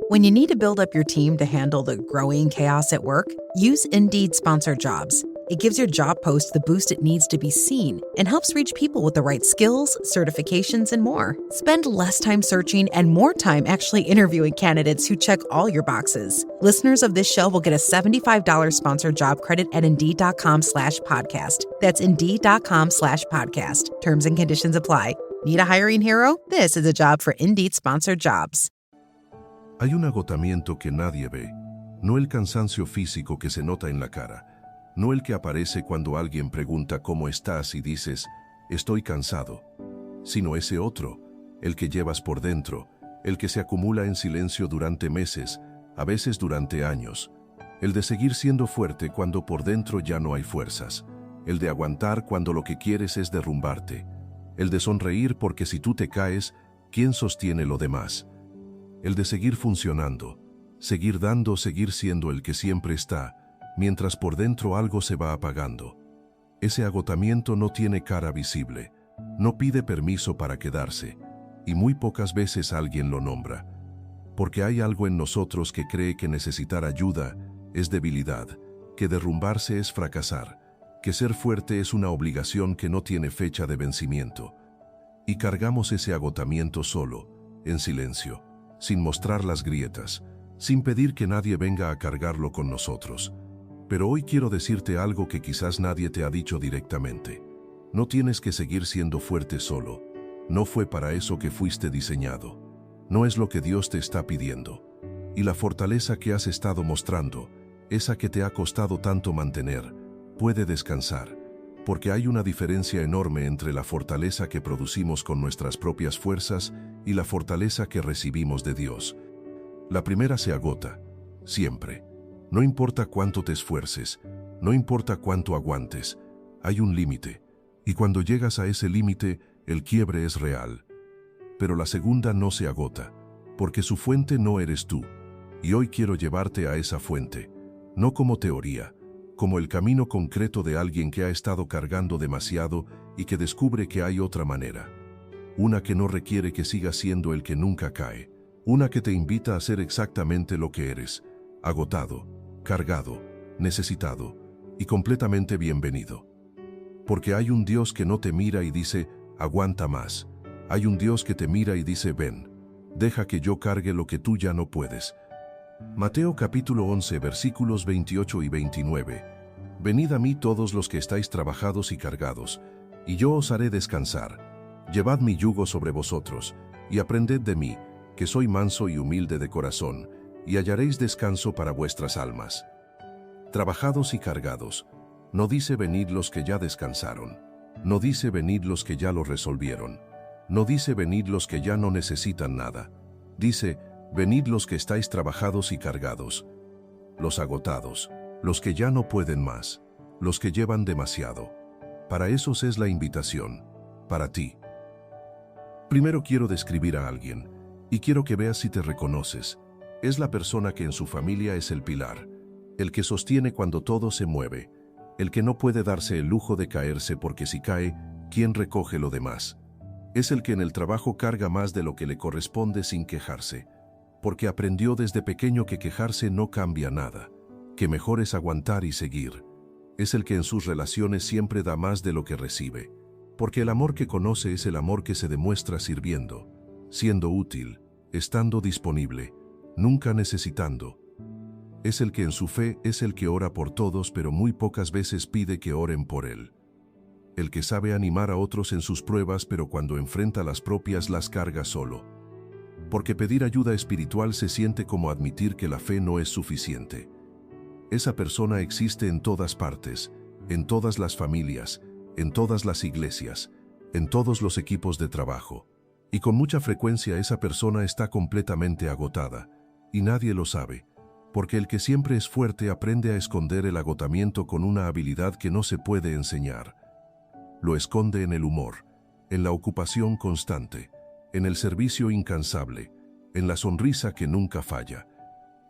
When you need to build up your team to handle the growing chaos at work, use Indeed Sponsored Jobs. It gives your job post the boost it needs to be seen and helps reach people with the right skills, certifications, and more. Spend less time searching and more time actually interviewing candidates who check all your boxes. Listeners of this show will get a $75 sponsored job credit at Indeed.com/podcast. That's Indeed.com/podcast. Terms and conditions apply. Need a hiring hero? This is a job for Indeed Sponsored Jobs. Hay un agotamiento que nadie ve, no el cansancio físico que se nota en la cara, no el que aparece cuando alguien pregunta cómo estás y dices, estoy cansado, sino ese otro, el que llevas por dentro, el que se acumula en silencio durante meses, a veces durante años, el de seguir siendo fuerte cuando por dentro ya no hay fuerzas, el de aguantar cuando lo que quieres es derrumbarte, el de sonreír porque si tú te caes, ¿quién sostiene lo demás? El de seguir funcionando, seguir dando, seguir siendo el que siempre está, mientras por dentro algo se va apagando. Ese agotamiento no tiene cara visible, no pide permiso para quedarse, y muy pocas veces alguien lo nombra, porque hay algo en nosotros que cree que necesitar ayuda es debilidad, que derrumbarse es fracasar, que ser fuerte es una obligación que no tiene fecha de vencimiento. Y cargamos ese agotamiento solo, en silencio, sin mostrar las grietas, sin pedir que nadie venga a cargarlo con nosotros. Pero hoy quiero decirte algo que quizás nadie te ha dicho directamente. No tienes que seguir siendo fuerte solo. No fue para eso que fuiste diseñado. No es lo que Dios te está pidiendo. Y la fortaleza que has estado mostrando, esa que te ha costado tanto mantener, puede descansar, porque hay una diferencia enorme entre la fortaleza que producimos con nuestras propias fuerzas y la fortaleza que recibimos de Dios. La primera se agota, siempre. No importa cuánto te esfuerces, no importa cuánto aguantes, hay un límite, y cuando llegas a ese límite, el quiebre es real. Pero la segunda no se agota, porque su fuente no eres tú, y hoy quiero llevarte a esa fuente, no como teoría, como el camino concreto de alguien que ha estado cargando demasiado y que descubre que hay otra manera. Una que no requiere que sigas siendo el que nunca cae, una que te invita a ser exactamente lo que eres, agotado, cargado, necesitado y completamente bienvenido. Porque hay un Dios que no te mira y dice, aguanta más. Hay un Dios que te mira y dice, ven, deja que yo cargue lo que tú ya no puedes. Mateo capítulo 11 versículos 28 y 29. Venid a mí todos los que estáis trabajados y cargados, y yo os haré descansar. Llevad mi yugo sobre vosotros, y aprended de mí, que soy manso y humilde de corazón, y hallaréis descanso para vuestras almas. Trabajados y cargados. No dice venid los que ya descansaron. No dice venid los que ya lo resolvieron. No dice venid los que ya no necesitan nada. Dice, venid los que estáis trabajados y cargados. Los agotados, los que ya no pueden más, los que llevan demasiado. Para esos es la invitación, para ti. Primero quiero describir a alguien, y quiero que veas si te reconoces. Es la persona que en su familia es el pilar, el que sostiene cuando todo se mueve, el que no puede darse el lujo de caerse porque si cae, ¿quién recoge lo demás? Es el que en el trabajo carga más de lo que le corresponde sin quejarse, porque aprendió desde pequeño que quejarse no cambia nada, que mejor es aguantar y seguir. Es el que en sus relaciones siempre da más de lo que recibe, porque el amor que conoce es el amor que se demuestra sirviendo, siendo útil, estando disponible, nunca necesitando. Es el que en su fe es el que ora por todos, pero muy pocas veces pide que oren por él. El que sabe animar a otros en sus pruebas, pero cuando enfrenta las propias las carga solo. Porque pedir ayuda espiritual se siente como admitir que la fe no es suficiente. Esa persona existe en todas partes, en todas las familias, en todas las iglesias, en todos los equipos de trabajo. Y con mucha frecuencia esa persona está completamente agotada, y nadie lo sabe, porque el que siempre es fuerte aprende a esconder el agotamiento con una habilidad que no se puede enseñar. Lo esconde en el humor, en la ocupación constante, en el servicio incansable, en la sonrisa que nunca falla.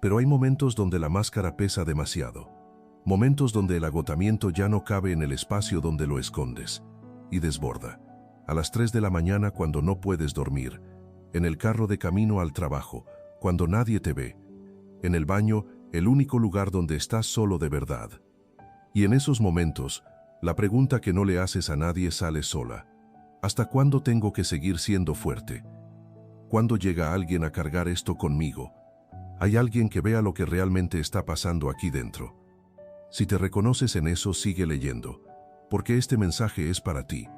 Pero hay momentos donde la máscara pesa demasiado, momentos donde el agotamiento ya no cabe en el espacio donde lo escondes, y desborda. A las 3 de la mañana cuando no puedes dormir, en el carro de camino al trabajo, cuando nadie te ve. En el baño, el único lugar donde estás solo de verdad. Y en esos momentos, la pregunta que no le haces a nadie sale sola. ¿Hasta cuándo tengo que seguir siendo fuerte? ¿Cuándo llega alguien a cargar esto conmigo? ¿Hay alguien que vea lo que realmente está pasando aquí dentro? Si te reconoces en eso, sigue leyendo, porque este mensaje es para ti.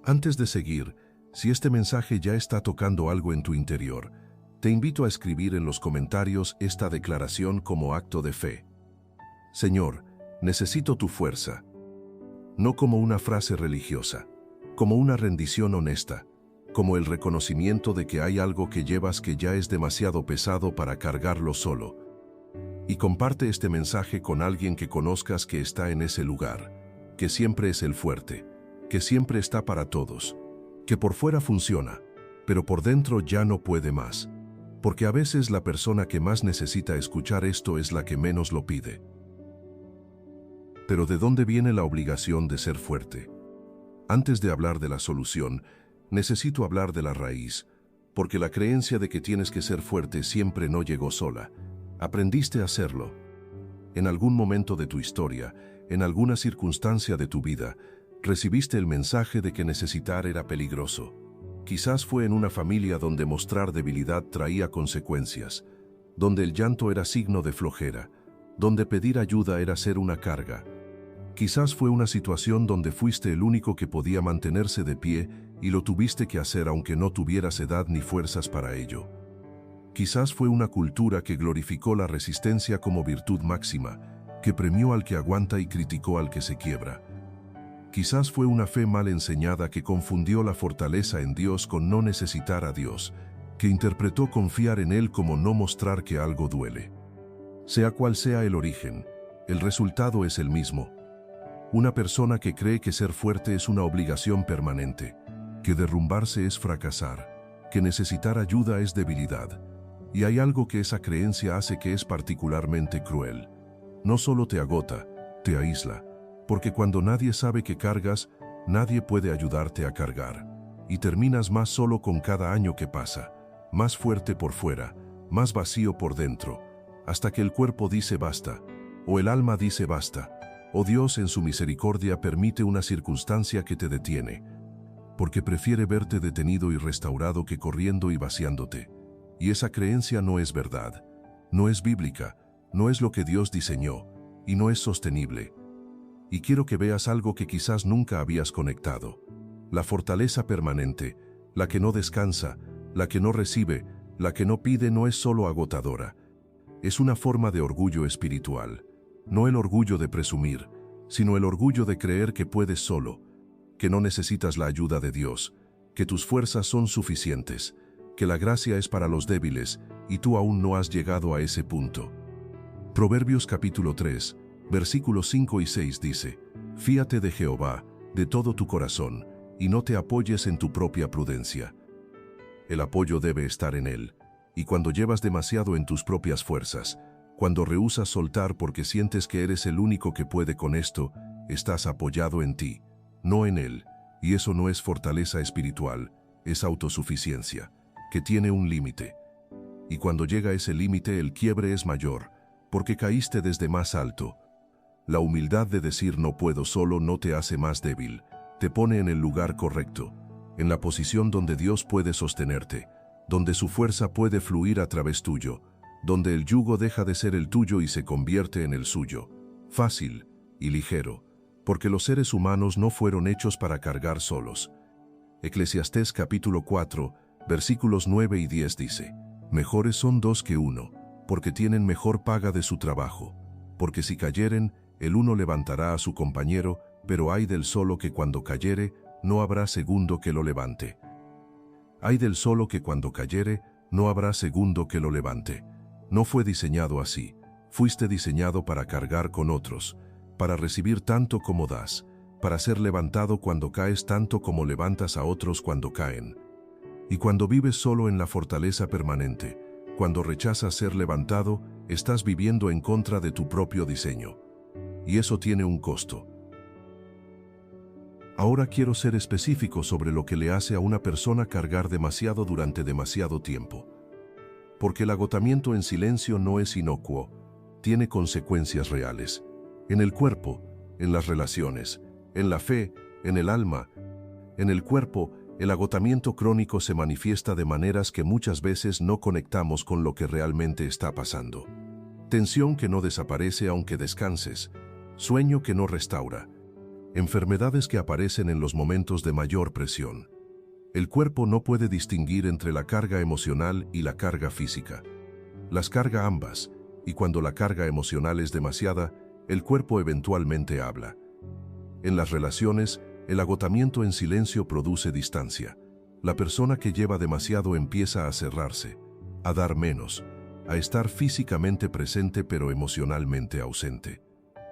Antes de seguir, si este mensaje ya está tocando algo en tu interior, te invito a escribir en los comentarios esta declaración como acto de fe. Señor, necesito tu fuerza. No como una frase religiosa, como una rendición honesta, como el reconocimiento de que hay algo que llevas que ya es demasiado pesado para cargarlo solo. Y comparte este mensaje con alguien que conozcas que está en ese lugar, que siempre es el fuerte, que siempre está para todos, que por fuera funciona, pero por dentro ya no puede más. Porque a veces la persona que más necesita escuchar esto es la que menos lo pide. Pero ¿de dónde viene la obligación de ser fuerte? Antes de hablar de la solución, necesito hablar de la raíz, porque la creencia de que tienes que ser fuerte siempre no llegó sola. Aprendiste a hacerlo. En algún momento de tu historia, en alguna circunstancia de tu vida, recibiste el mensaje de que necesitar era peligroso. Quizás fue en una familia donde mostrar debilidad traía consecuencias, donde el llanto era signo de flojera, donde pedir ayuda era ser una carga. Quizás fue una situación donde fuiste el único que podía mantenerse de pie y lo tuviste que hacer aunque no tuvieras edad ni fuerzas para ello. Quizás fue una cultura que glorificó la resistencia como virtud máxima, que premió al que aguanta y criticó al que se quiebra. Quizás fue una fe mal enseñada que confundió la fortaleza en Dios con no necesitar a Dios, que interpretó confiar en Él como no mostrar que algo duele. Sea cual sea el origen, el resultado es el mismo. Una persona que cree que ser fuerte es una obligación permanente, que derrumbarse es fracasar, que necesitar ayuda es debilidad. Y hay algo que esa creencia hace que es particularmente cruel. No solo te agota, te aísla, porque cuando nadie sabe que cargas, nadie puede ayudarte a cargar. Y terminas más solo con cada año que pasa, más fuerte por fuera, más vacío por dentro, hasta que el cuerpo dice basta, o el alma dice basta, o Dios en su misericordia permite una circunstancia que te detiene, porque prefiere verte detenido y restaurado que corriendo y vaciándote. Y esa creencia no es verdad, no es bíblica, no es lo que Dios diseñó, y no es sostenible. Y quiero que veas algo que quizás nunca habías conectado. La fortaleza permanente, la que no descansa, la que no recibe, la que no pide no es solo agotadora. Es una forma de orgullo espiritual. No el orgullo de presumir, sino el orgullo de creer que puedes solo, que no necesitas la ayuda de Dios, que tus fuerzas son suficientes, que la gracia es para los débiles y tú aún no has llegado a ese punto. Proverbios capítulo 3, versículos 5 y 6 dice: Fíate de Jehová, de todo tu corazón, y no te apoyes en tu propia prudencia. El apoyo debe estar en Él, y cuando llevas demasiado en tus propias fuerzas, cuando rehúsas soltar porque sientes que eres el único que puede con esto, estás apoyado en ti, no en Él, y eso no es fortaleza espiritual, es autosuficiencia, que tiene un límite. Y cuando llega ese límite el quiebre es mayor, porque caíste desde más alto. La humildad de decir no puedo solo no te hace más débil, te pone en el lugar correcto, en la posición donde Dios puede sostenerte, donde su fuerza puede fluir a través tuyo, donde el yugo deja de ser el tuyo y se convierte en el suyo, fácil y ligero, porque los seres humanos no fueron hechos para cargar solos. Eclesiastés capítulo 4, versículos 9 y 10 dice: Mejores son dos que uno, porque tienen mejor paga de su trabajo, porque si cayeren, el uno levantará a su compañero, pero ay del solo que cuando cayere, no habrá segundo que lo levante. Ay del solo que cuando cayere, no habrá segundo que lo levante. No fue diseñado así, fuiste diseñado para cargar con otros, para recibir tanto como das, para ser levantado cuando caes tanto como levantas a otros cuando caen. Y cuando vives solo en la fortaleza permanente, cuando rechazas ser levantado, estás viviendo en contra de tu propio diseño. Y eso tiene un costo. Ahora quiero ser específico sobre lo que le hace a una persona cargar demasiado durante demasiado tiempo. porque el agotamiento en silencio no es inocuo, tiene consecuencias reales. En el cuerpo, en las relaciones, en la fe, en el alma. En el cuerpo, el agotamiento crónico se manifiesta de maneras que muchas veces no conectamos con lo que realmente está pasando. Tensión que no desaparece aunque descanses, sueño que no restaura, enfermedades que aparecen en los momentos de mayor presión. El cuerpo no puede distinguir entre la carga emocional y la carga física. Las carga ambas, y cuando la carga emocional es demasiada, el cuerpo eventualmente habla. En las relaciones, el agotamiento en silencio produce distancia. La persona que lleva demasiado empieza a cerrarse, a dar menos, a estar físicamente presente pero emocionalmente ausente,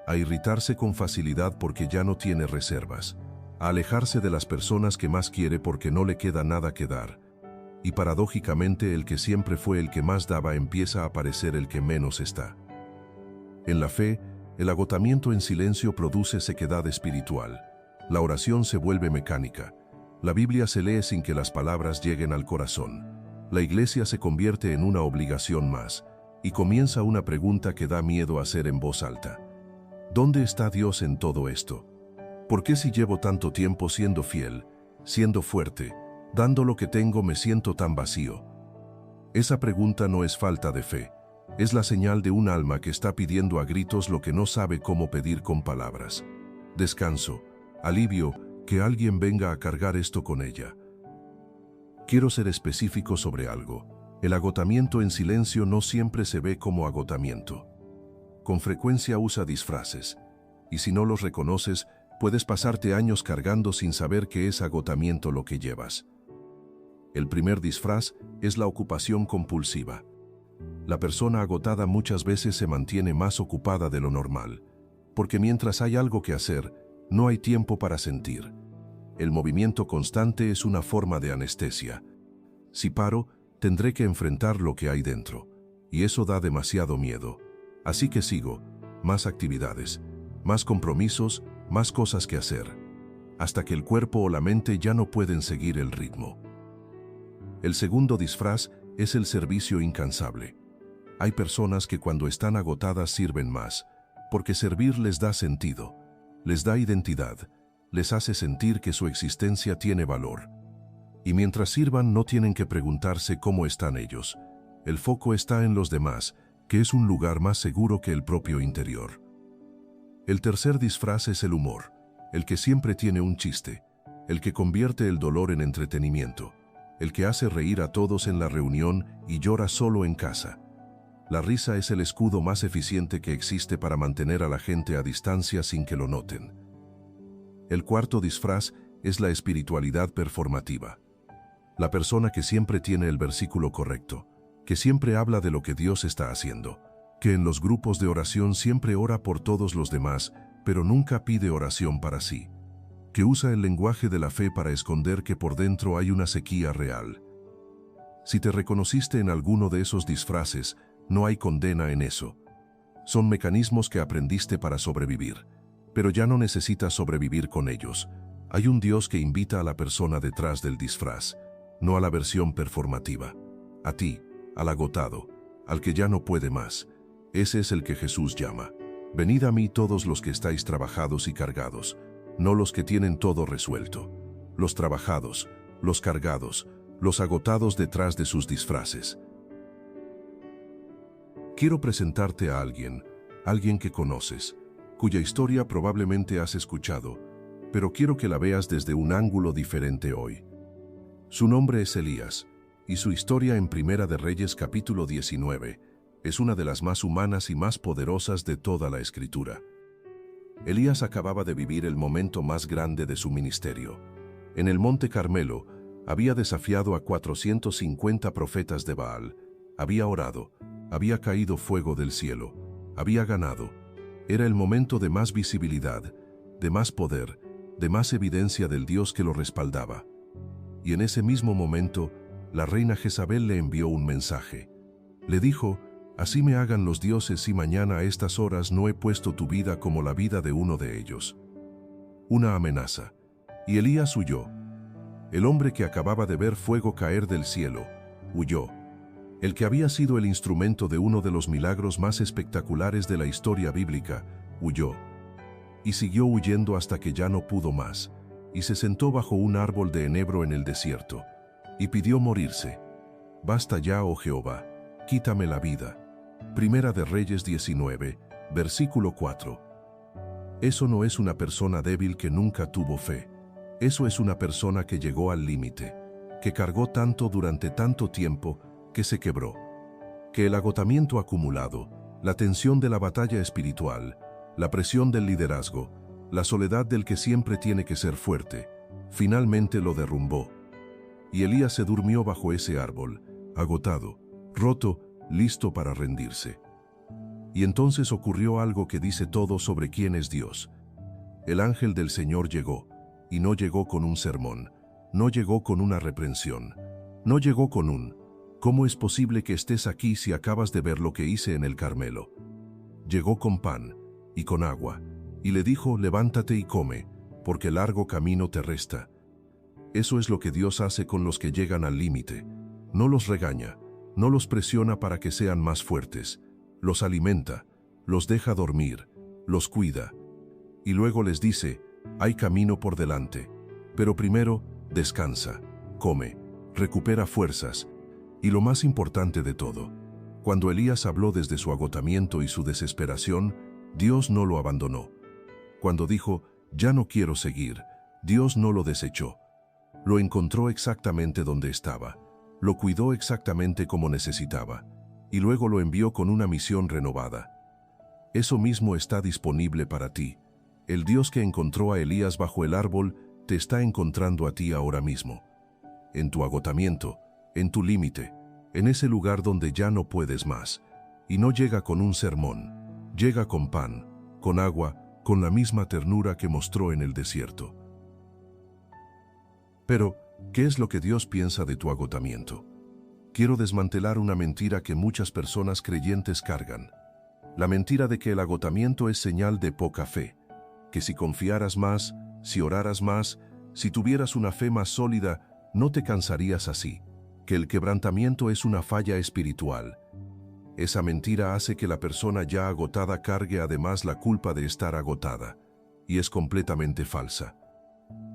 a irritarse con facilidad porque ya no tiene reservas, a alejarse de las personas que más quiere porque no le queda nada que dar. Y paradójicamente el que siempre fue el que más daba empieza a parecer el que menos está. En la fe, el agotamiento en silencio produce sequedad espiritual. La oración se vuelve mecánica. La Biblia se lee sin que las palabras lleguen al corazón. La iglesia se convierte en una obligación más, y comienza una pregunta que da miedo hacer en voz alta. ¿Dónde está Dios en todo esto? ¿Por qué si llevo tanto tiempo siendo fiel, siendo fuerte, dando lo que tengo me siento tan vacío? Esa pregunta no es falta de fe, es la señal de un alma que está pidiendo a gritos lo que no sabe cómo pedir con palabras. Descanso, alivio, que alguien venga a cargar esto con ella. Quiero ser específico sobre algo. El agotamiento en silencio no siempre se ve como agotamiento. Con frecuencia usa disfraces, y si no los reconoces, puedes pasarte años cargando sin saber que es agotamiento lo que llevas. El primer disfraz es la ocupación compulsiva. La persona agotada muchas veces se mantiene más ocupada de lo normal, porque mientras hay algo que hacer, no hay tiempo para sentir. El movimiento constante es una forma de anestesia. Si paro, tendré que enfrentar lo que hay dentro, y eso da demasiado miedo. Así que sigo, más actividades, más compromisos, más cosas que hacer, hasta que el cuerpo o la mente ya no pueden seguir el ritmo. El segundo disfraz es el servicio incansable. Hay personas que cuando están agotadas sirven más, porque servir les da sentido, les da identidad, les hace sentir que su existencia tiene valor. Y mientras sirvan no tienen que preguntarse cómo están ellos. El foco está en los demás, que es un lugar más seguro que el propio interior. El tercer disfraz es el humor, el que siempre tiene un chiste, el que convierte el dolor en entretenimiento, el que hace reír a todos en la reunión y llora solo en casa. La risa es el escudo más eficiente que existe para mantener a la gente a distancia sin que lo noten. El cuarto disfraz es la espiritualidad performativa. La persona que siempre tiene el versículo correcto, que siempre habla de lo que Dios está haciendo, que en los grupos de oración siempre ora por todos los demás, pero nunca pide oración para sí, que usa el lenguaje de la fe para esconder que por dentro hay una sequía real. Si te reconociste en alguno de esos disfraces, no hay condena en eso. Son mecanismos que aprendiste para sobrevivir, pero ya no necesitas sobrevivir con ellos. Hay un Dios que invita a la persona detrás del disfraz, no a la versión performativa. A ti, al agotado, al que ya no puede más. Ese es el que Jesús llama. Venid a mí todos los que estáis trabajados y cargados, no los que tienen todo resuelto. Los trabajados, los cargados, los agotados detrás de sus disfraces. Quiero presentarte a alguien que conoces, cuya historia probablemente has escuchado, pero quiero que la veas desde un ángulo diferente hoy. Su nombre es Elías, y su historia en Primera de Reyes capítulo 19 es una de las más humanas y más poderosas de toda la Escritura. Elías acababa de vivir el momento más grande de su ministerio. En el Monte Carmelo, había desafiado a 450 profetas de Baal, había orado, había caído fuego del cielo, había ganado. Era el momento de más visibilidad, de más poder, de más evidencia del Dios que lo respaldaba. Y en ese mismo momento, la reina Jezabel le envió un mensaje. Le dijo: «Así me hagan los dioses si mañana a estas horas no he puesto tu vida como la vida de uno de ellos». Una amenaza. Y Elías huyó. El hombre que acababa de ver fuego caer del cielo, huyó. El que había sido el instrumento de uno de los milagros más espectaculares de la historia bíblica, huyó. Y siguió huyendo hasta que ya no pudo más, y se sentó bajo un árbol de enebro en el desierto, y pidió morirse. Basta ya, oh Jehová, quítame la vida. Primera de Reyes 19, versículo 4. Eso no es una persona débil que nunca tuvo fe. Eso es una persona que llegó al límite, que cargó tanto durante tanto tiempo que se quebró. Que el agotamiento acumulado, la tensión de la batalla espiritual, la presión del liderazgo, la soledad del que siempre tiene que ser fuerte, finalmente lo derrumbó. Y Elías se durmió bajo ese árbol, agotado, roto, listo para rendirse. Y entonces ocurrió algo que dice todo sobre quién es Dios. El ángel del Señor llegó, y no llegó con un sermón, no llegó con una reprensión, no llegó con un ¿cómo es posible que estés aquí si acabas de ver lo que hice en el Carmelo? Llegó con pan y con agua, y le dijo, levántate y come, porque largo camino te resta. Eso es lo que Dios hace con los que llegan al límite. No los regaña, no los presiona para que sean más fuertes, los alimenta, los deja dormir, los cuida. Y luego les dice, hay camino por delante, pero primero, descansa, come, recupera fuerzas, y lo más importante de todo, cuando Elías habló desde su agotamiento y su desesperación, Dios no lo abandonó. Cuando dijo, ya no quiero seguir, Dios no lo desechó. Lo encontró exactamente donde estaba, lo cuidó exactamente como necesitaba, y luego lo envió con una misión renovada. Eso mismo está disponible para ti. El Dios que encontró a Elías bajo el árbol te está encontrando a ti ahora mismo. En tu agotamiento, en tu límite, en ese lugar donde ya no puedes más. Y no llega con un sermón, llega con pan, con agua, con la misma ternura que mostró en el desierto. Pero, ¿qué es lo que Dios piensa de tu agotamiento? Quiero desmantelar una mentira que muchas personas creyentes cargan. La mentira de que el agotamiento es señal de poca fe, que si confiaras más, si oraras más, si tuvieras una fe más sólida, no te cansarías así, que el quebrantamiento es una falla espiritual. Esa mentira hace que la persona ya agotada cargue además la culpa de estar agotada, y es completamente falsa.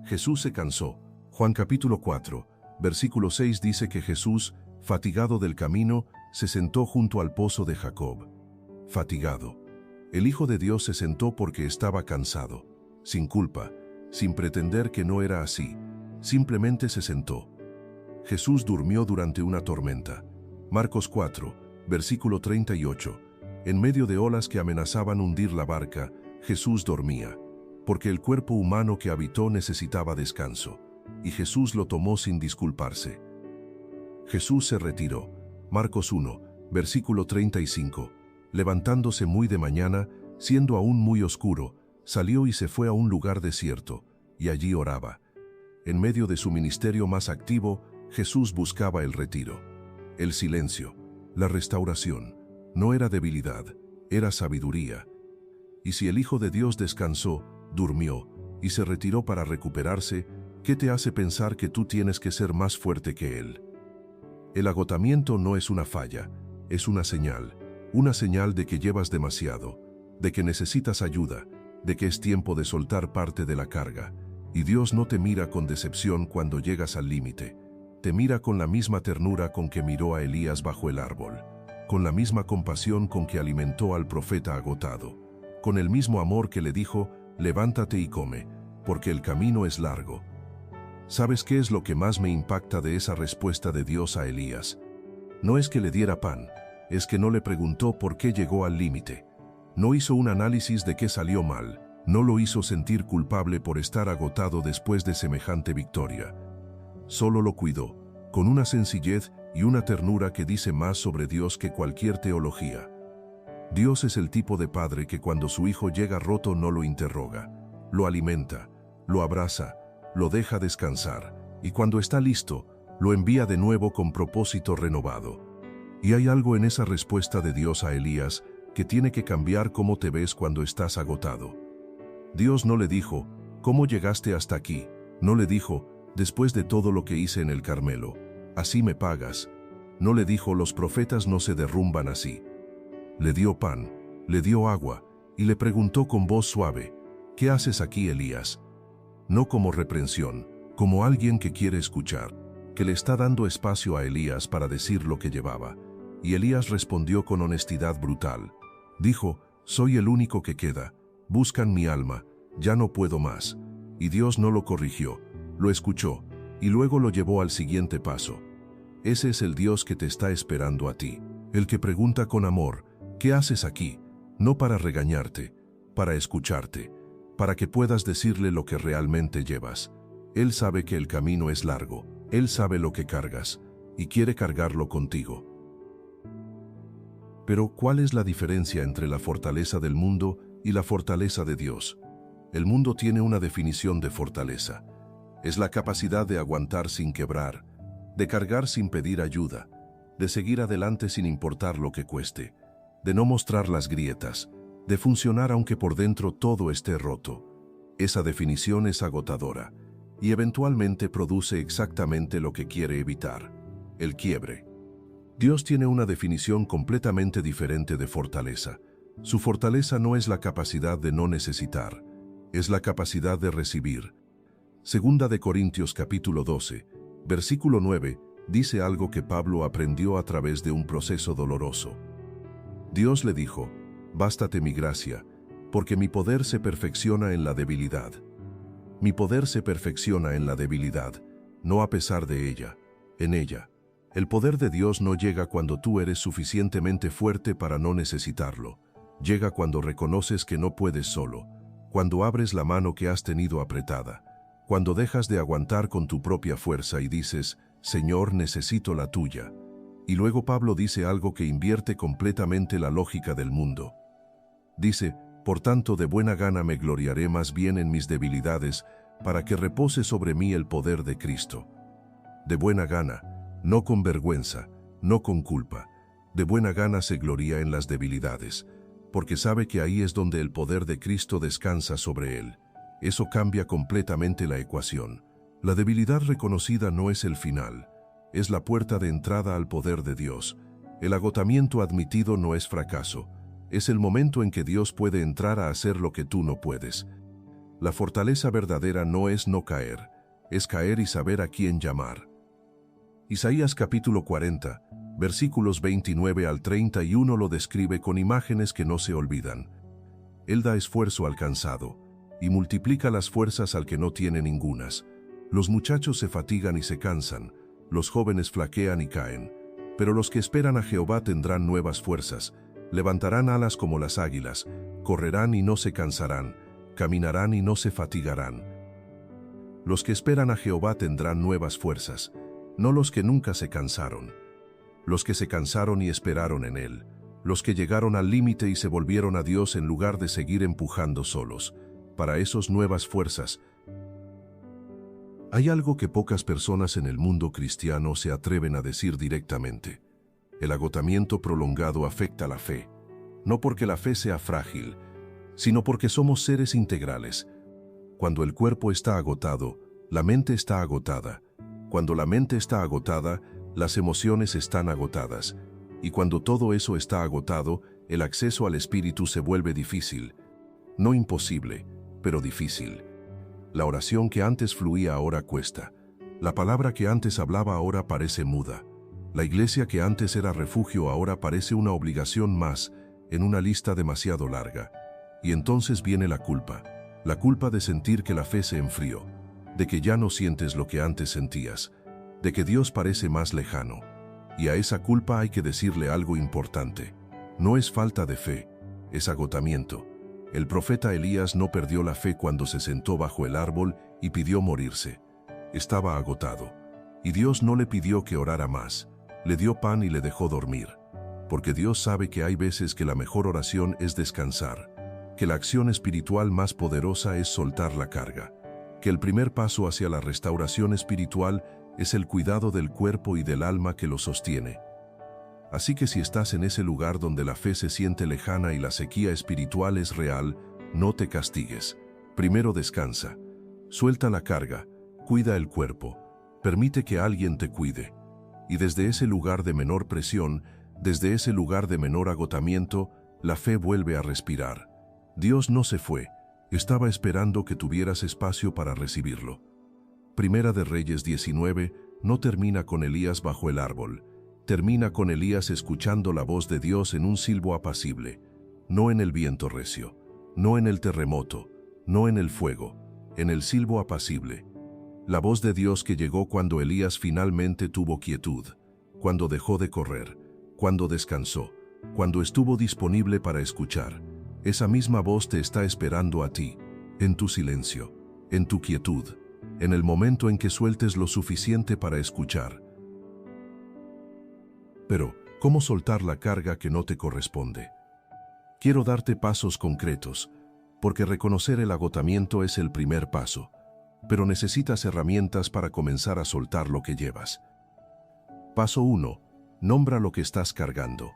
Jesús se cansó. Juan capítulo 4, versículo 6 dice que Jesús, fatigado del camino, se sentó junto al pozo de Jacob. Fatigado. El Hijo de Dios se sentó porque estaba cansado, sin culpa, sin pretender que no era así. Simplemente se sentó. Jesús durmió durante una tormenta. Marcos 4, versículo 38. En medio de olas que amenazaban hundir la barca, Jesús dormía, porque el cuerpo humano que habitó necesitaba descanso, y Jesús lo tomó sin disculparse. Jesús se retiró. Marcos 1, versículo 35. Levantándose muy de mañana, siendo aún muy oscuro, salió y se fue a un lugar desierto, y allí oraba. En medio de su ministerio más activo, Jesús buscaba el retiro, el silencio, la restauración. No era debilidad, era sabiduría. Y si el Hijo de Dios descansó, durmió, y se retiró para recuperarse, ¿qué te hace pensar que tú tienes que ser más fuerte que Él? El agotamiento no es una falla, es una señal de que llevas demasiado, de que necesitas ayuda, de que es tiempo de soltar parte de la carga. Y Dios no te mira con decepción cuando llegas al límite. Te mira con la misma ternura con que miró a Elías bajo el árbol, con la misma compasión con que alimentó al profeta agotado, con el mismo amor que le dijo, levántate y come, porque el camino es largo. ¿Sabes qué es lo que más me impacta de esa respuesta de Dios a Elías? No es que le diera pan, es que no le preguntó por qué llegó al límite. No hizo un análisis de qué salió mal, no lo hizo sentir culpable por estar agotado después de semejante victoria. Solo lo cuidó, con una sencillez y una ternura que dice más sobre Dios que cualquier teología. Dios es el tipo de padre que cuando su hijo llega roto no lo interroga, lo alimenta, lo abraza, lo deja descansar, y cuando está listo, lo envía de nuevo con propósito renovado. Y hay algo en esa respuesta de Dios a Elías que tiene que cambiar cómo te ves cuando estás agotado. Dios no le dijo, ¿cómo llegaste hasta aquí? No le dijo, después de todo lo que hice en el Carmelo, así me pagas. No le dijo, los profetas no se derrumban así. Le dio pan, le dio agua, y le preguntó con voz suave, ¿qué haces aquí, Elías? No como reprensión, como alguien que quiere escuchar, que le está dando espacio a Elías para decir lo que llevaba. Y Elías respondió con honestidad brutal. Dijo, soy el único que queda, buscan mi alma, ya no puedo más. Y Dios no lo corrigió, lo escuchó, y luego lo llevó al siguiente paso. Ese es el Dios que te está esperando a ti, el que pregunta con amor, ¿qué haces aquí? No para regañarte, para escucharte, para que puedas decirle lo que realmente llevas. Él sabe que el camino es largo, Él sabe lo que cargas, y quiere cargarlo contigo. Pero, ¿cuál es la diferencia entre la fortaleza del mundo y la fortaleza de Dios? El mundo tiene una definición de fortaleza. Es la capacidad de aguantar sin quebrar, de cargar sin pedir ayuda, de seguir adelante sin importar lo que cueste, de no mostrar las grietas, de funcionar aunque por dentro todo esté roto. Esa definición es agotadora y eventualmente produce exactamente lo que quiere evitar: el quiebre. Dios tiene una definición completamente diferente de fortaleza. Su fortaleza no es la capacidad de no necesitar, es la capacidad de recibir. Segunda de Corintios capítulo 12, versículo 9, dice algo que Pablo aprendió a través de un proceso doloroso. Dios le dijo, bástate mi gracia, porque mi poder se perfecciona en la debilidad. Mi poder se perfecciona en la debilidad, no a pesar de ella, en ella. El poder de Dios no llega cuando tú eres suficientemente fuerte para no necesitarlo. Llega cuando reconoces que no puedes solo, cuando abres la mano que has tenido apretada, cuando dejas de aguantar con tu propia fuerza y dices, Señor, necesito la tuya. Y luego Pablo dice algo que invierte completamente la lógica del mundo. Dice, por tanto de buena gana me gloriaré más bien en mis debilidades, para que repose sobre mí el poder de Cristo. De buena gana, no con vergüenza, no con culpa. De buena gana se gloria en las debilidades, porque sabe que ahí es donde el poder de Cristo descansa sobre él. Eso cambia completamente la ecuación. La debilidad reconocida no es el final, es la puerta de entrada al poder de Dios. El agotamiento admitido no es fracaso, es el momento en que Dios puede entrar a hacer lo que tú no puedes. La fortaleza verdadera no es no caer, es caer y saber a quién llamar. Isaías capítulo 40, versículos 29 al 31 lo describe con imágenes que no se olvidan. Él da esfuerzo al cansado y multiplica las fuerzas al que no tiene ningunas. Los muchachos se fatigan y se cansan, los jóvenes flaquean y caen, pero los que esperan a Jehová tendrán nuevas fuerzas, levantarán alas como las águilas, correrán y no se cansarán, caminarán y no se fatigarán. Los que esperan a Jehová tendrán nuevas fuerzas, no los que nunca se cansaron. Los que se cansaron y esperaron en Él, los que llegaron al límite y se volvieron a Dios en lugar de seguir empujando solos. Para esos nuevas fuerzas. Hay algo que pocas personas en el mundo cristiano se atreven a decir directamente. El agotamiento prolongado afecta la fe, no porque la fe sea frágil, sino porque somos seres integrales. Cuando el cuerpo está agotado, la mente está agotada. Cuando la mente está agotada, las emociones están agotadas. Y cuando todo eso está agotado, el acceso al espíritu se vuelve difícil. No imposible, pero difícil. La oración que antes fluía ahora cuesta. La palabra que antes hablaba ahora parece muda. La iglesia que antes era refugio ahora parece una obligación más en una lista demasiado larga. Y entonces viene la culpa de sentir que la fe se enfrió, de que ya no sientes lo que antes sentías, de que Dios parece más lejano. Y a esa culpa hay que decirle algo importante. No es falta de fe, es agotamiento. El profeta Elías no perdió la fe cuando se sentó bajo el árbol y pidió morirse. Estaba agotado. Y Dios no le pidió que orara más. Le dio pan y le dejó dormir. Porque Dios sabe que hay veces que la mejor oración es descansar, que la acción espiritual más poderosa es soltar la carga, que el primer paso hacia la restauración espiritual es el cuidado del cuerpo y del alma que lo sostiene. Así que si estás en ese lugar donde la fe se siente lejana y la sequía espiritual es real, no te castigues. Primero descansa. Suelta la carga, cuida el cuerpo, permite que alguien te cuide. Y desde ese lugar de menor presión, desde ese lugar de menor agotamiento, la fe vuelve a respirar. Dios no se fue, estaba esperando que tuvieras espacio para recibirlo. Primera de Reyes 19 no termina con Elías bajo el árbol, termina con Elías escuchando la voz de Dios en un silbo apacible, no en el viento recio, no en el terremoto, no en el fuego, en el silbo apacible. La voz de Dios que llegó cuando Elías finalmente tuvo quietud, cuando dejó de correr, cuando descansó, cuando estuvo disponible para escuchar. Esa misma voz te está esperando a ti, en tu silencio, en tu quietud, en el momento en que sueltes lo suficiente para escuchar. Pero, ¿cómo soltar la carga que no te corresponde? Quiero darte pasos concretos, porque reconocer el agotamiento es el primer paso, pero necesitas herramientas para comenzar a soltar lo que llevas. Paso 1. Nombra lo que estás cargando.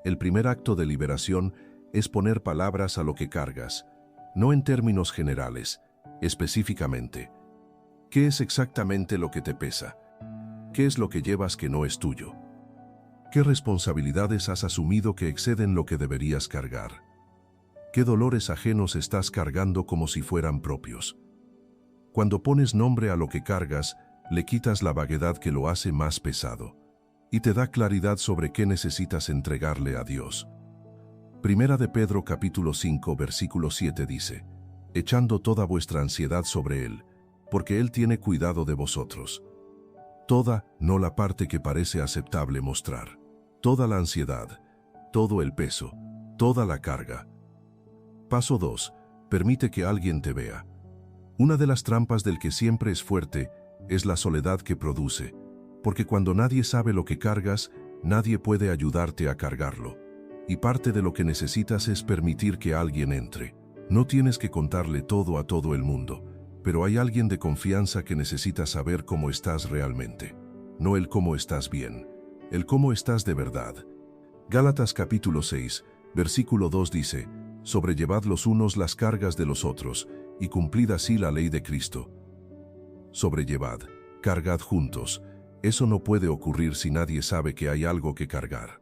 El primer acto de liberación es poner palabras a lo que cargas, no en términos generales, específicamente. ¿Qué es exactamente lo que te pesa? ¿Qué es lo que llevas que no es tuyo? ¿Qué responsabilidades has asumido que exceden lo que deberías cargar? ¿Qué dolores ajenos estás cargando como si fueran propios? Cuando pones nombre a lo que cargas, le quitas la vaguedad que lo hace más pesado y te da claridad sobre qué necesitas entregarle a Dios. Primera de Pedro capítulo 5 versículo 7 dice: echando toda vuestra ansiedad sobre Él, porque Él tiene cuidado de vosotros. Toda, no la parte que parece aceptable mostrar. Toda la ansiedad, todo el peso, toda la carga. Paso 2. Permite que alguien te vea. Una de las trampas del que siempre es fuerte es la soledad que produce, porque cuando nadie sabe lo que cargas, nadie puede ayudarte a cargarlo. Y parte de lo que necesitas es permitir que alguien entre. No tienes que contarle todo a todo el mundo, pero hay alguien de confianza que necesita saber cómo estás realmente. No el cómo estás bien, el cómo estás de verdad. Gálatas capítulo 6, versículo 2 dice: sobrellevad los unos las cargas de los otros, y cumplid así la ley de Cristo. Sobrellevad, cargad juntos. Eso no puede ocurrir si nadie sabe que hay algo que cargar.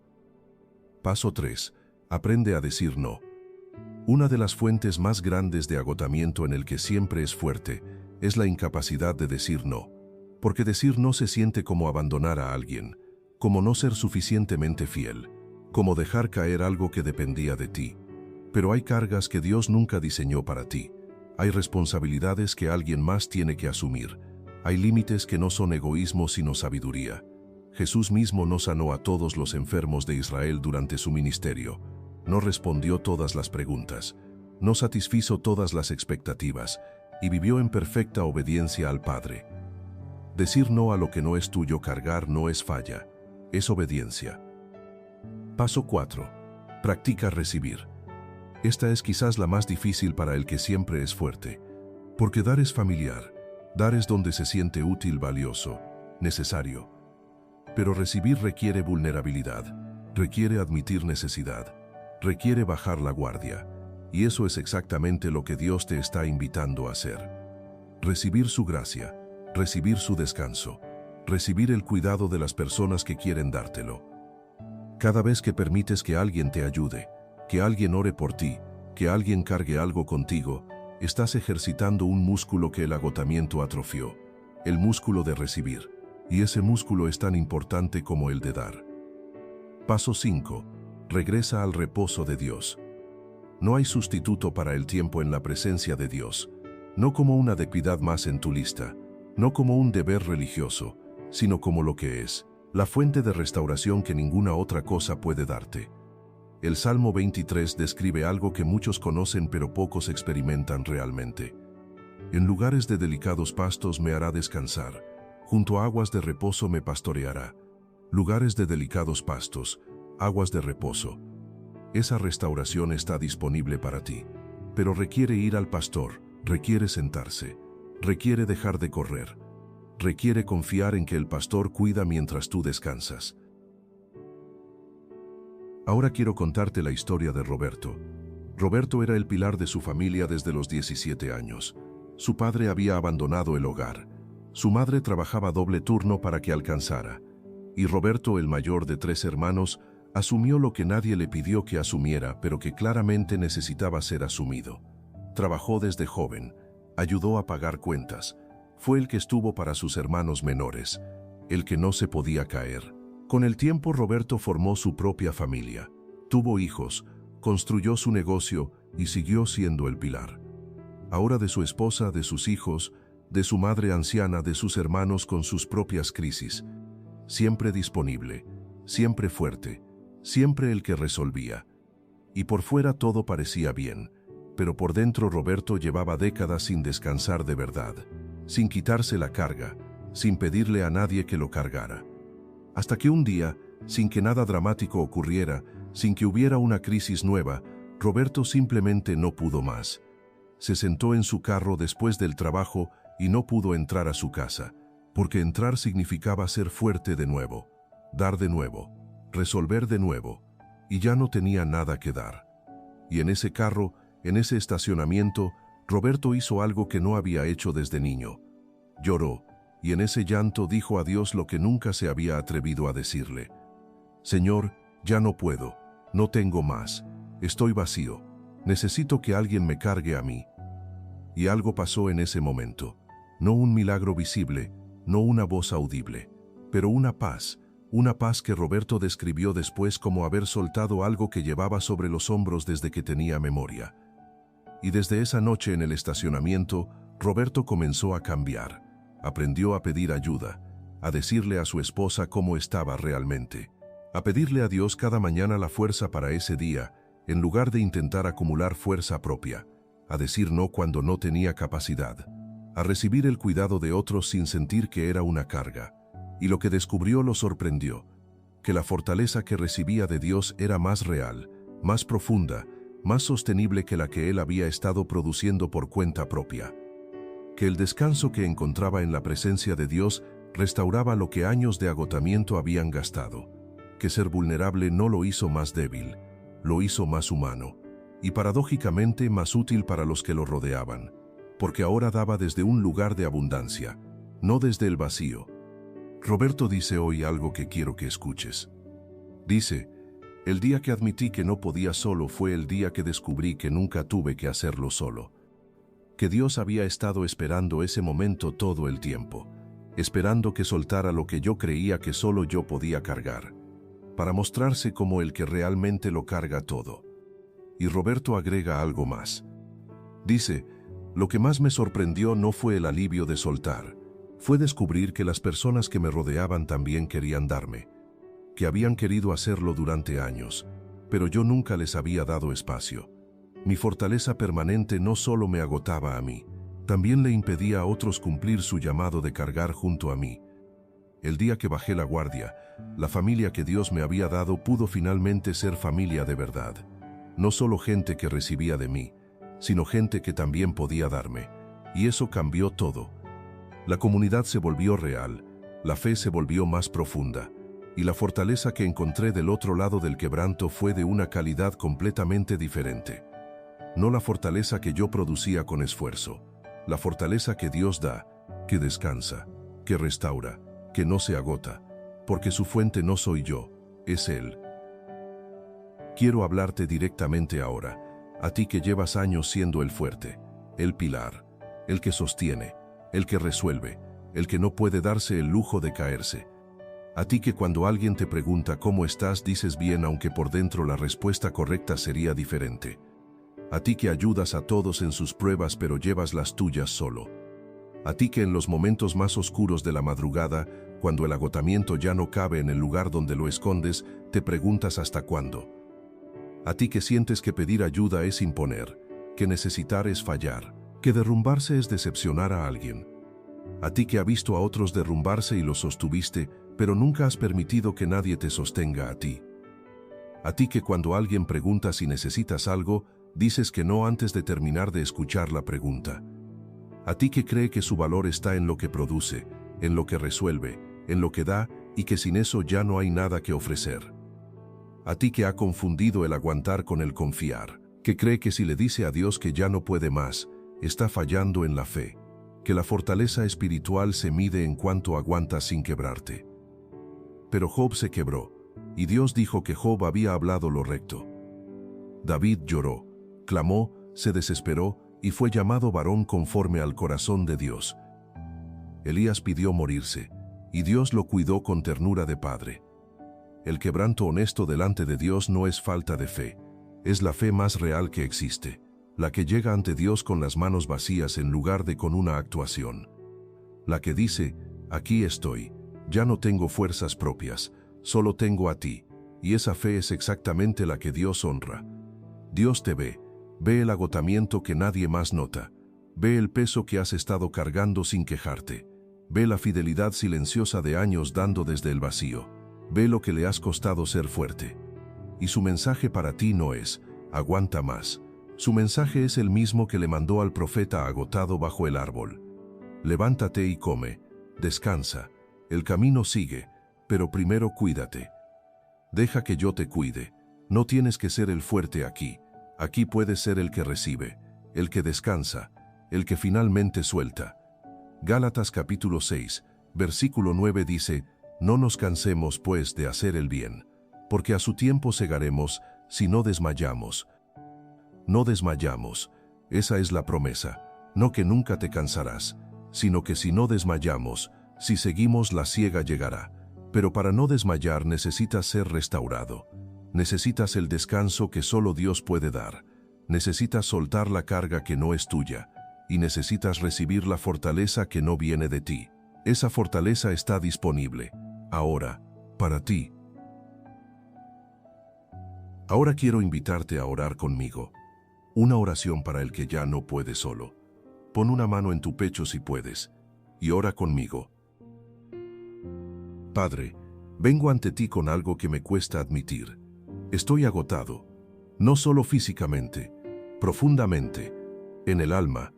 Paso 3. Aprende a decir no. Una de las fuentes más grandes de agotamiento en el que siempre es fuerte es la incapacidad de decir no. Porque decir no se siente como abandonar a alguien, como no ser suficientemente fiel, como dejar caer algo que dependía de ti. Pero hay cargas que Dios nunca diseñó para ti. Hay responsabilidades que alguien más tiene que asumir. Hay límites que no son egoísmo sino sabiduría. Jesús mismo no sanó a todos los enfermos de Israel durante su ministerio. No respondió todas las preguntas. No satisfizo todas las expectativas y vivió en perfecta obediencia al Padre. Decir no a lo que no es tuyo cargar no es falla, es obediencia. Paso 4. Practica recibir. Esta es quizás la más difícil para el que siempre es fuerte, porque dar es familiar, dar es donde se siente útil, valioso, necesario. Pero recibir requiere vulnerabilidad, requiere admitir necesidad, requiere bajar la guardia, y eso es exactamente lo que Dios te está invitando a hacer. Recibir su gracia, recibir su descanso, recibir el cuidado de las personas que quieren dártelo. Cada vez que permites que alguien te ayude, que alguien ore por ti, que alguien cargue algo contigo, estás ejercitando un músculo que el agotamiento atrofió, el músculo de recibir, y ese músculo es tan importante como el de dar. Paso 5. Regresa al reposo de Dios. No hay sustituto para el tiempo en la presencia de Dios, no como una deidad más en tu lista, no como un deber religioso, sino como lo que es, la fuente de restauración que ninguna otra cosa puede darte. El Salmo 23 describe algo que muchos conocen pero pocos experimentan realmente. En lugares de delicados pastos me hará descansar, junto a aguas de reposo me pastoreará. Lugares de delicados pastos, aguas de reposo. Esa restauración está disponible para ti, pero requiere ir al pastor, requiere sentarse, requiere dejar de correr, requiere confiar en que el pastor cuida mientras tú descansas. Ahora quiero contarte la historia de Roberto. Roberto era el pilar de su familia desde los 17 años. Su padre había abandonado el hogar. Su madre trabajaba doble turno para que alcanzara. y Roberto, el mayor de 3 hermanos, asumió lo que nadie le pidió que asumiera, pero que claramente necesitaba ser asumido. Trabajó desde joven, ayudó a pagar cuentas, fue el que estuvo para sus hermanos menores, el que no se podía caer. Con el tiempo Roberto formó su propia familia, tuvo hijos, construyó su negocio y siguió siendo el pilar. Ahora de su esposa, de sus hijos, de su madre anciana, de sus hermanos con sus propias crisis. Siempre disponible, siempre fuerte, siempre el que resolvía. Y por fuera todo parecía bien, pero por dentro Roberto llevaba décadas sin descansar de verdad, sin quitarse la carga, sin pedirle a nadie que lo cargara. Hasta que un día, sin que nada dramático ocurriera, sin que hubiera una crisis nueva, Roberto simplemente no pudo más. Se sentó en su carro después del trabajo y no pudo entrar a su casa, porque entrar significaba ser fuerte de nuevo, dar de nuevo, resolver de nuevo, y ya no tenía nada que dar. Y en ese carro, en ese estacionamiento, Roberto hizo algo que no había hecho desde niño. Lloró, y en ese llanto dijo a Dios lo que nunca se había atrevido a decirle. Señor, ya no puedo, no tengo más, estoy vacío, necesito que alguien me cargue a mí. Y algo pasó en ese momento, no un milagro visible, no una voz audible, pero una paz que Roberto describió después como haber soltado algo que llevaba sobre los hombros desde que tenía memoria. Y desde esa noche en el estacionamiento, Roberto comenzó a cambiar, aprendió a pedir ayuda, a decirle a su esposa cómo estaba realmente, a pedirle a Dios cada mañana la fuerza para ese día, en lugar de intentar acumular fuerza propia, a decir no cuando no tenía capacidad, a recibir el cuidado de otros sin sentir que era una carga. Y lo que descubrió lo sorprendió, que la fortaleza que recibía de Dios era más real, más profunda, más sostenible que la que él había estado produciendo por cuenta propia. Que el descanso que encontraba en la presencia de Dios restauraba lo que años de agotamiento habían gastado. Que ser vulnerable no lo hizo más débil, lo hizo más humano, y paradójicamente más útil para los que lo rodeaban, porque ahora daba desde un lugar de abundancia, no desde el vacío. Roberto dice hoy algo que quiero que escuches. Dice, el día que admití que no podía solo fue el día que descubrí que nunca tuve que hacerlo solo. Que Dios había estado esperando ese momento todo el tiempo, esperando que soltara lo que yo creía que solo yo podía cargar, para mostrarse como el que realmente lo carga todo. Y Roberto agrega algo más. Dice, lo que más me sorprendió no fue el alivio de soltar, fue descubrir que las personas que me rodeaban también querían darme, que habían querido hacerlo durante años, pero yo nunca les había dado espacio. Mi fortaleza permanente no solo me agotaba a mí, también le impedía a otros cumplir su llamado de cargar junto a mí. El día que bajé la guardia, la familia que Dios me había dado pudo finalmente ser familia de verdad. No solo gente que recibía de mí, sino gente que también podía darme. Y eso cambió todo. La comunidad se volvió real, la fe se volvió más profunda, y la fortaleza que encontré del otro lado del quebranto fue de una calidad completamente diferente. No la fortaleza que yo producía con esfuerzo, la fortaleza que Dios da, que descansa, que restaura, que no se agota, porque su fuente no soy yo, es Él. Quiero hablarte directamente ahora, a ti que llevas años siendo el fuerte, el pilar, el que sostiene, el que resuelve, el que no puede darse el lujo de caerse. A ti que cuando alguien te pregunta cómo estás dices bien aunque por dentro la respuesta correcta sería diferente. A ti que ayudas a todos en sus pruebas pero llevas las tuyas solo. A ti que en los momentos más oscuros de la madrugada, cuando el agotamiento ya no cabe en el lugar donde lo escondes, te preguntas hasta cuándo. A ti que sientes que pedir ayuda es imponer, que necesitar es fallar, que derrumbarse es decepcionar a alguien. A ti que ha visto a otros derrumbarse y los sostuviste, pero nunca has permitido que nadie te sostenga a ti. A ti que cuando alguien pregunta si necesitas algo, dices que no antes de terminar de escuchar la pregunta. A ti que cree que su valor está en lo que produce, en lo que resuelve, en lo que da y que sin eso ya no hay nada que ofrecer. A ti que ha confundido el aguantar con el confiar, que cree que si le dice a Dios que ya no puede más, está fallando en la fe, que la fortaleza espiritual se mide en cuánto aguantas sin quebrarte. Pero Job se quebró, y Dios dijo que Job había hablado lo recto. David lloró, clamó, se desesperó, y fue llamado varón conforme al corazón de Dios. Elías pidió morirse, y Dios lo cuidó con ternura de padre. El quebranto honesto delante de Dios no es falta de fe, es la fe más real que existe, la que llega ante Dios con las manos vacías en lugar de con una actuación. La que dice, aquí estoy, ya no tengo fuerzas propias, solo tengo a ti, y esa fe es exactamente la que Dios honra. Dios te ve el agotamiento que nadie más nota, ve el peso que has estado cargando sin quejarte, ve la fidelidad silenciosa de años dando desde el vacío, ve lo que le has costado ser fuerte. Y su mensaje para ti no es, aguanta más. Su mensaje es el mismo que le mandó al profeta agotado bajo el árbol. Levántate y come, descansa, el camino sigue, pero primero cuídate. Deja que yo te cuide, no tienes que ser el fuerte aquí, aquí puedes ser el que recibe, el que descansa, el que finalmente suelta. Gálatas capítulo 6, versículo 9 dice, no nos cansemos pues de hacer el bien, porque a su tiempo segaremos si no desmayamos. No desmayamos, esa es la promesa, no que nunca te cansarás, sino que si no desmayamos, si seguimos la siega llegará. Pero para no desmayar necesitas ser restaurado, necesitas el descanso que solo Dios puede dar, necesitas soltar la carga que no es tuya, y necesitas recibir la fortaleza que no viene de ti. Esa fortaleza está disponible, ahora, para ti. Ahora quiero invitarte a orar conmigo. Una oración para el que ya no puede solo. Pon una mano en tu pecho si puedes, y ora conmigo. Padre, vengo ante ti con algo que me cuesta admitir. Estoy agotado, no solo físicamente, profundamente, en el alma.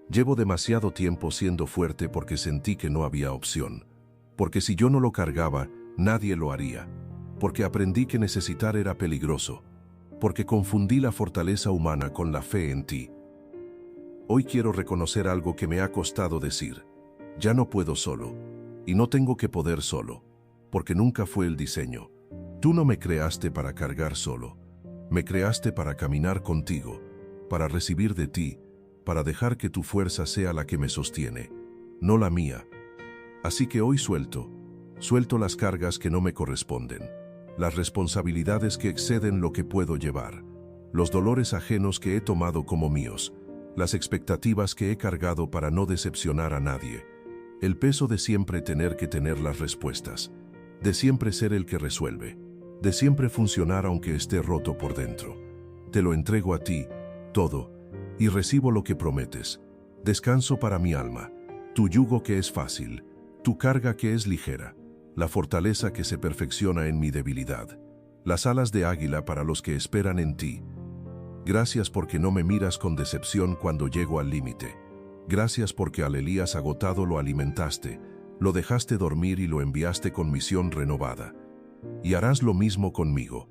Llevo demasiado tiempo siendo fuerte porque sentí que no había opción, porque si yo no lo cargaba, nadie lo haría, porque aprendí que necesitar era peligroso, porque confundí la fortaleza humana con la fe en ti. Hoy quiero reconocer algo que me ha costado decir. Ya no puedo solo, y no tengo que poder solo, porque nunca fue el diseño. Tú no me creaste para cargar solo, me creaste para caminar contigo, para recibir de ti, para dejar que tu fuerza sea la que me sostiene, no la mía. Así que hoy suelto las cargas que no me corresponden, las responsabilidades que exceden lo que puedo llevar, los dolores ajenos que he tomado como míos, las expectativas que he cargado para no decepcionar a nadie, el peso de siempre tener que tener las respuestas, de siempre ser el que resuelve, de siempre funcionar aunque esté roto por dentro. Te lo entrego a ti, todo, y recibo lo que prometes. Descanso para mi alma, tu yugo que es fácil, tu carga que es ligera, la fortaleza que se perfecciona en mi debilidad, las alas de águila para los que esperan en ti. Gracias porque no me miras con decepción cuando llego al límite. Gracias porque al Elías agotado lo alimentaste, lo dejaste dormir y lo enviaste con misión renovada. Y harás lo mismo conmigo.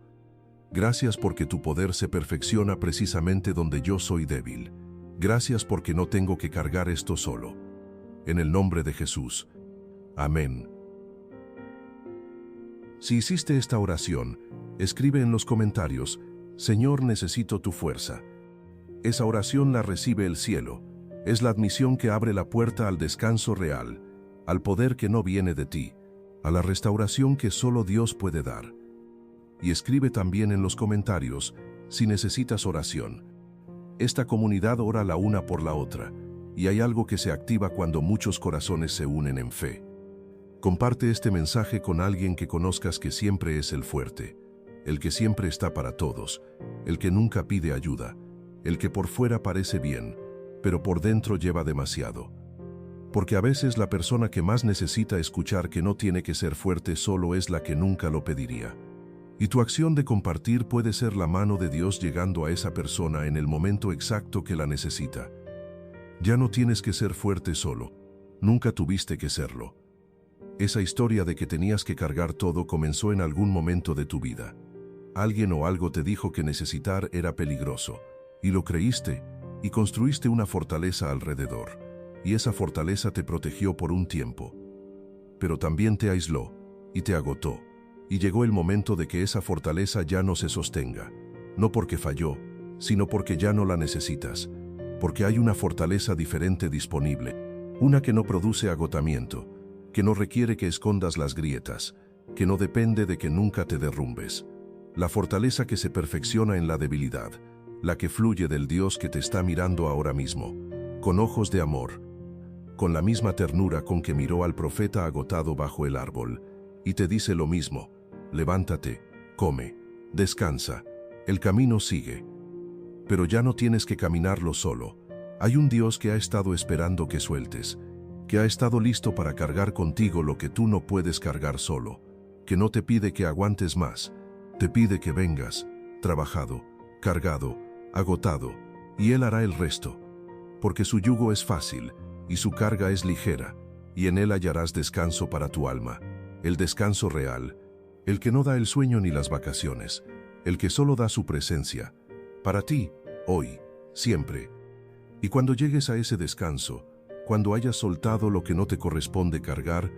Gracias porque tu poder se perfecciona precisamente donde yo soy débil. Gracias porque no tengo que cargar esto solo. En el nombre de Jesús. Amén. Si hiciste esta oración, escribe en los comentarios, Señor, necesito tu fuerza. Esa oración la recibe el cielo. Es la admisión que abre la puerta al descanso real, al poder que no viene de ti, a la restauración que solo Dios puede dar. Y escribe también en los comentarios si necesitas oración. Esta comunidad ora la una por la otra, y hay algo que se activa cuando muchos corazones se unen en fe. Comparte este mensaje con alguien que conozcas que siempre es el fuerte, el que siempre está para todos, el que nunca pide ayuda, el que por fuera parece bien, pero por dentro lleva demasiado. Porque a veces la persona que más necesita escuchar que no tiene que ser fuerte solo es la que nunca lo pediría. Y tu acción de compartir puede ser la mano de Dios llegando a esa persona en el momento exacto que la necesita. Ya no tienes que ser fuerte solo. Nunca tuviste que serlo. Esa historia de que tenías que cargar todo comenzó en algún momento de tu vida. Alguien o algo te dijo que necesitar era peligroso, y lo creíste, y construiste una fortaleza alrededor, y esa fortaleza te protegió por un tiempo. Pero también te aisló, y te agotó. Y llegó el momento de que esa fortaleza ya no se sostenga, no porque falló, sino porque ya no la necesitas, porque hay una fortaleza diferente disponible, una que no produce agotamiento, que no requiere que escondas las grietas, que no depende de que nunca te derrumbes. La fortaleza que se perfecciona en la debilidad, la que fluye del Dios que te está mirando ahora mismo, con ojos de amor, con la misma ternura con que miró al profeta agotado bajo el árbol, y te dice lo mismo: levántate, come, descansa, el camino sigue. Pero ya no tienes que caminarlo solo. Hay un Dios que ha estado esperando que sueltes, que ha estado listo para cargar contigo lo que tú no puedes cargar solo, que no te pide que aguantes más, te pide que vengas, trabajado, cargado, agotado, y Él hará el resto, porque su yugo es fácil y su carga es ligera, y en Él hallarás descanso para tu alma, el descanso real, el que no da el sueño ni las vacaciones, el que solo da su presencia, para ti, hoy, siempre. Y cuando llegues a ese descanso, cuando hayas soltado lo que no te corresponde cargar,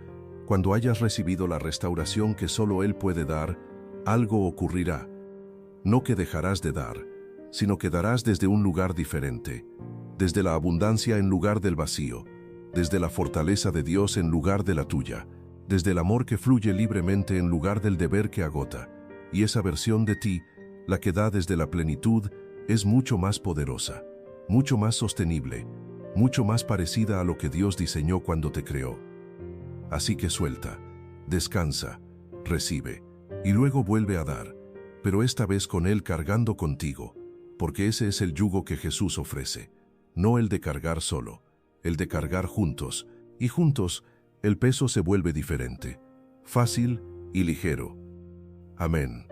cuando hayas recibido la restauración que solo Él puede dar, algo ocurrirá. No que dejarás de dar, sino que darás desde un lugar diferente, desde la abundancia en lugar del vacío, desde la fortaleza de Dios en lugar de la tuya, desde el amor que fluye libremente en lugar del deber que agota. Y esa versión de ti, la que da desde la plenitud, es mucho más poderosa, mucho más sostenible, mucho más parecida a lo que Dios diseñó cuando te creó. Así que suelta, descansa, recibe, y luego vuelve a dar, pero esta vez con Él cargando contigo, porque ese es el yugo que Jesús ofrece, no el de cargar solo, el de cargar juntos, y juntos el peso se vuelve diferente, fácil y ligero. Amén.